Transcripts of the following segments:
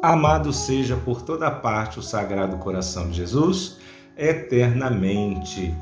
Amado seja por toda parte o Sagrado Coração de Jesus, eternamente.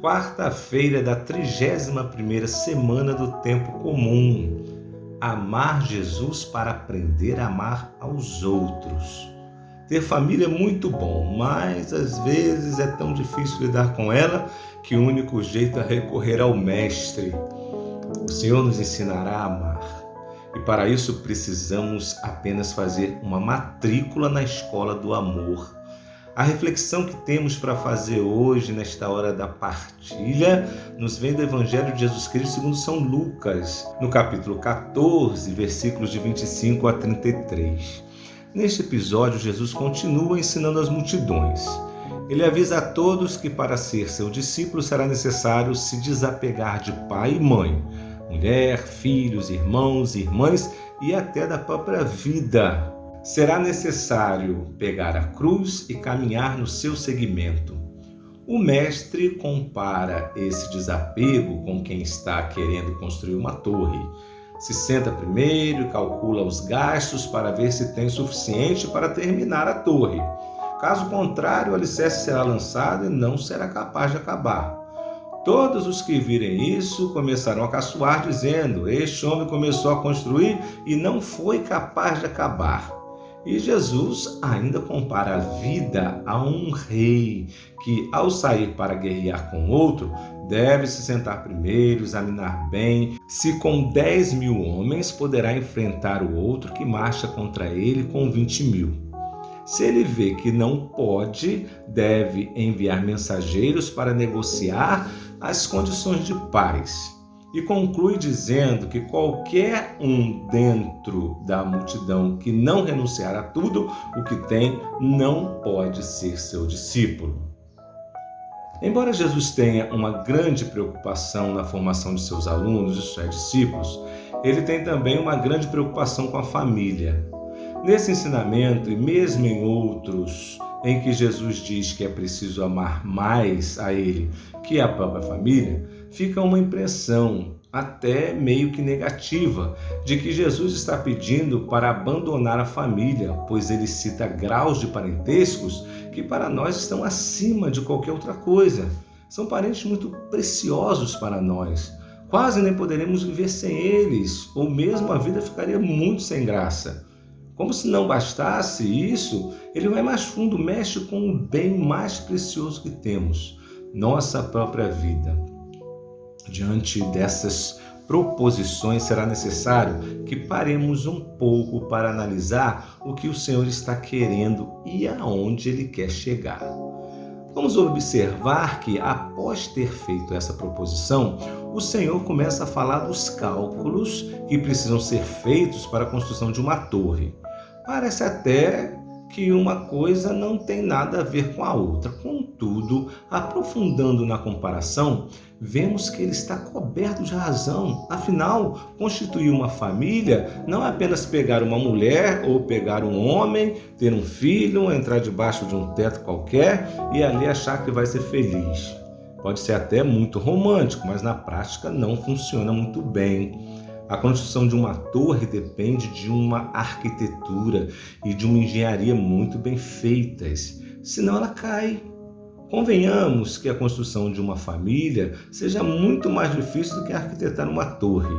Quarta-feira da 31ª semana do Tempo Comum. Amar Jesus para aprender a amar aos outros. Ter família é muito bom, mas às vezes é tão difícil lidar com ela que o único jeito é recorrer ao Mestre. O Senhor nos ensinará a amar. E para isso precisamos apenas fazer uma matrícula na escola do amor. A reflexão que temos para fazer hoje, nesta hora da partilha, nos vem do Evangelho de Jesus Cristo segundo São Lucas, no capítulo 14, versículos de 25 a 33. Neste episódio, Jesus continua ensinando as multidões. Ele avisa a todos que para ser seu discípulo será necessário se desapegar de pai e mãe, mulher, filhos, irmãos, irmãs e até da própria vida. Será necessário pegar a cruz e caminhar no seu seguimento. O mestre compara esse desapego com quem está querendo construir uma torre. Se senta primeiro e calcula os gastos para ver se tem suficiente para terminar a torre. Caso contrário, o alicerce será lançado e não será capaz de acabar. Todos os que virem isso começarão a caçoar, dizendo: este homem começou a construir e não foi capaz de acabar. E Jesus ainda compara a vida a um rei que, ao sair para guerrear com outro, deve se sentar primeiro, examinar bem se com 10.000 homens poderá enfrentar o outro que marcha contra ele com 20.000. Se ele vê que não pode, deve enviar mensageiros para negociar as condições de paz. E conclui dizendo que qualquer um dentro da multidão que não renunciar a tudo o que tem, não pode ser seu discípulo. Embora Jesus tenha uma grande preocupação na formação de seus alunos e seus discípulos, ele tem também uma grande preocupação com a família. Nesse ensinamento, e mesmo em outros, em que Jesus diz que é preciso amar mais a Ele que a própria família, fica uma impressão, até meio que negativa, de que Jesus está pedindo para abandonar a família, pois ele cita graus de parentescos que para nós estão acima de qualquer outra coisa. São parentes muito preciosos para nós. Quase nem poderemos viver sem eles, ou mesmo a vida ficaria muito sem graça. Como se não bastasse isso, ele vai mais fundo, mexe com o bem mais precioso que temos, nossa própria vida. Diante dessas proposições, será necessário que paremos um pouco para analisar o que o Senhor está querendo e aonde Ele quer chegar. Vamos observar que, após ter feito essa proposição, o Senhor começa a falar dos cálculos que precisam ser feitos para a construção de uma torre. Parece até que uma coisa não tem nada a ver com a outra. Contudo, aprofundando na comparação, vemos que ele está coberto de razão. Afinal, constituir uma família não é apenas pegar uma mulher ou pegar um homem, ter um filho, entrar debaixo de um teto qualquer e ali achar que vai ser feliz. Pode ser até muito romântico, mas na prática não funciona muito bem. A construção de uma torre depende de uma arquitetura e de uma engenharia muito bem feitas, senão ela cai. Convenhamos que a construção de uma família seja muito mais difícil do que arquitetar uma torre.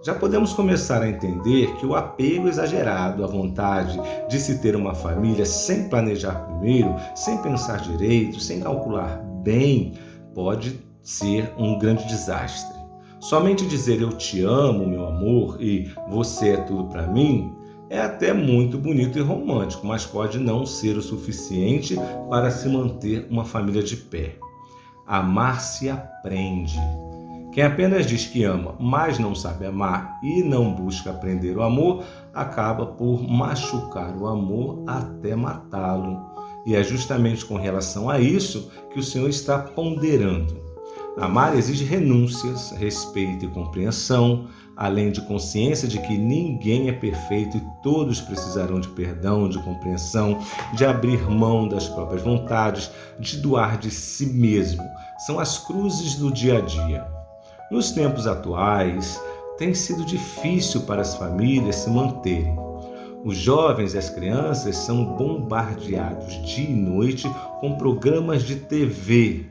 Já podemos começar a entender que o apego exagerado à vontade de se ter uma família sem planejar primeiro, sem pensar direito, sem calcular bem, pode ser um grande desastre. Somente dizer eu te amo, meu amor, e você é tudo para mim, é até muito bonito e romântico, mas pode não ser o suficiente para se manter uma família de pé. Amar se aprende. Quem apenas diz que ama, mas não sabe amar e não busca aprender o amor, acaba por machucar o amor até matá-lo. E é justamente com relação a isso que o Senhor está ponderando. Amar exige renúncias, respeito e compreensão, além de consciência de que ninguém é perfeito e todos precisarão de perdão, de compreensão, de abrir mão das próprias vontades, de doar de si mesmo. São as cruzes do dia a dia. Nos tempos atuais, tem sido difícil para as famílias se manterem. Os jovens e as crianças são bombardeados dia e noite com programas de TV,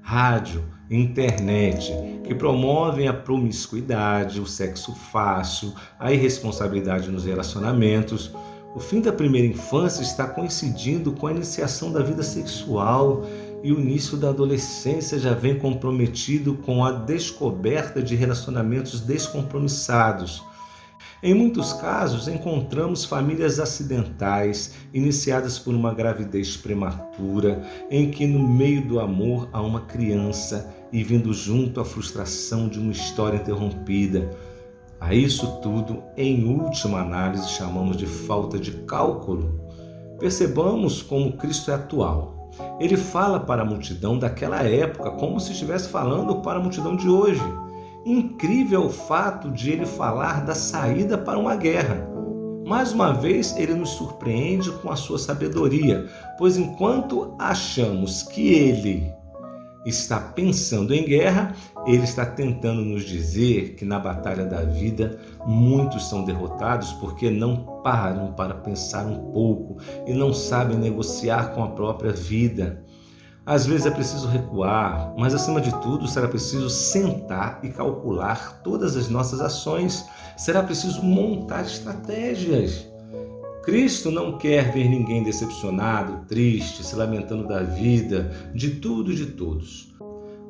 rádio, internet, que promovem a promiscuidade, o sexo fácil, a irresponsabilidade nos relacionamentos. O fim da primeira infância está coincidindo com a iniciação da vida sexual e o início da adolescência já vem comprometido com a descoberta de relacionamentos descompromissados. Em muitos casos, encontramos famílias acidentais, iniciadas por uma gravidez prematura, em que no meio do amor há uma criança e vindo junto a frustração de uma história interrompida. A isso tudo, em última análise, chamamos de falta de cálculo. Percebamos como Cristo é atual. Ele fala para a multidão daquela época como se estivesse falando para a multidão de hoje. Incrível o fato de ele falar da saída para uma guerra. Mais uma vez, ele nos surpreende com a sua sabedoria, pois enquanto achamos que ele está pensando em guerra, ele está tentando nos dizer que na batalha da vida muitos são derrotados porque não param para pensar um pouco e não sabem negociar com a própria vida. Às vezes é preciso recuar, mas acima de tudo será preciso sentar e calcular todas as nossas ações. Será preciso montar estratégias. Cristo não quer ver ninguém decepcionado, triste, se lamentando da vida, de tudo e de todos.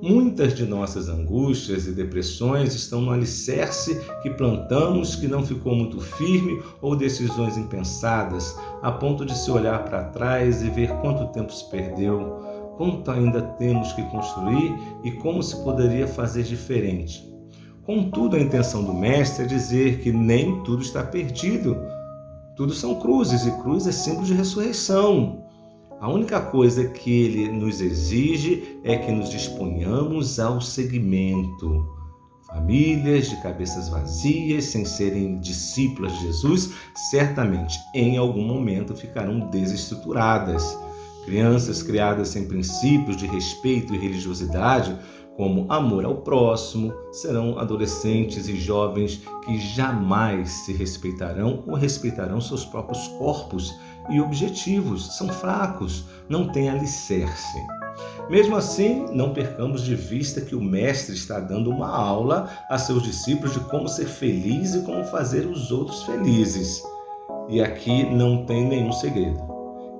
Muitas de nossas angústias e depressões estão no alicerce que plantamos, que não ficou muito firme, ou decisões impensadas, a ponto de se olhar para trás e ver quanto tempo se perdeu, quanto ainda temos que construir e como se poderia fazer diferente. Contudo, a intenção do Mestre é dizer que nem tudo está perdido. Tudo são cruzes, e cruz é símbolo de ressurreição. A única coisa que ele nos exige é que nos disponhamos ao seguimento. Famílias de cabeças vazias, sem serem discípulas de Jesus, certamente em algum momento ficarão desestruturadas. Crianças criadas sem princípios de respeito e religiosidade, como amor ao próximo, serão adolescentes e jovens que jamais se respeitarão ou respeitarão seus próprios corpos e objetivos. São fracos, não têm alicerce. Mesmo assim, não percamos de vista que o Mestre está dando uma aula a seus discípulos de como ser feliz e como fazer os outros felizes. E aqui não tem nenhum segredo.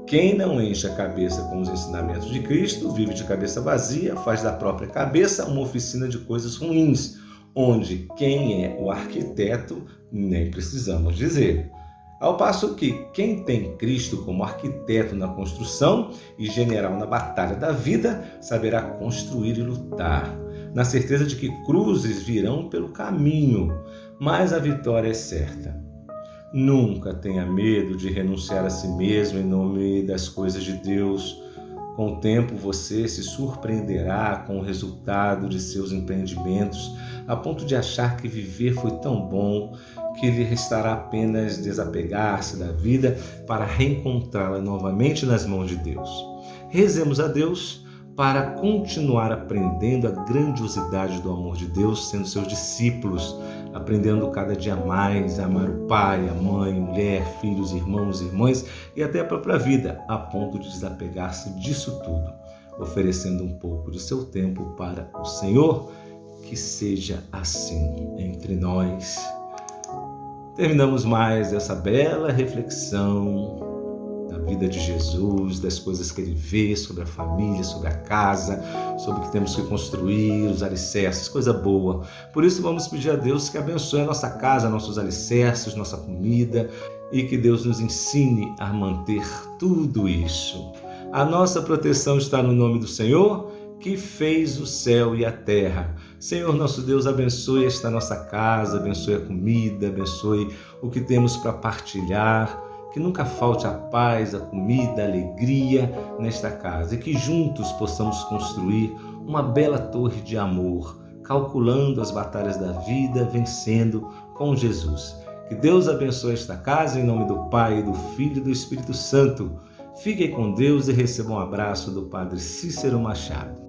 Quem não enche a cabeça com os ensinamentos de Cristo, vive de cabeça vazia, faz da própria cabeça uma oficina de coisas ruins, onde quem é o arquiteto, nem precisamos dizer. Ao passo que quem tem Cristo como arquiteto na construção e general na batalha da vida, saberá construir e lutar, na certeza de que cruzes virão pelo caminho, mas a vitória é certa. Nunca tenha medo de renunciar a si mesmo em nome das coisas de Deus. Com o tempo você se surpreenderá com o resultado de seus empreendimentos, a ponto de achar que viver foi tão bom que lhe restará apenas desapegar-se da vida para reencontrá-la novamente nas mãos de Deus. Rezemos a Deus para continuar aprendendo a grandiosidade do amor de Deus, sendo seus discípulos, aprendendo cada dia mais a amar o pai, a mãe, mulher, filhos, irmãos, irmãs e até a própria vida, a ponto de desapegar-se disso tudo, oferecendo um pouco de seu tempo para o Senhor. Que seja assim entre nós. Terminamos mais essa bela reflexão da vida de Jesus, das coisas que ele vê sobre a família, sobre a casa, sobre o que temos que construir, os alicerces, coisa boa. Por isso vamos pedir a Deus que abençoe a nossa casa, nossos alicerces, nossa comida e que Deus nos ensine a manter tudo isso. A nossa proteção está no nome do Senhor, que fez o céu e a terra. Senhor, nosso Deus, abençoe esta nossa casa, abençoe a comida, abençoe o que temos para partilhar, que nunca falte a paz, a comida, a alegria nesta casa e que juntos possamos construir uma bela torre de amor, calculando as batalhas da vida, vencendo com Jesus. Que Deus abençoe esta casa em nome do Pai, do Filho e do Espírito Santo. Fiquem com Deus e recebam um abraço do Padre Cícero Machado.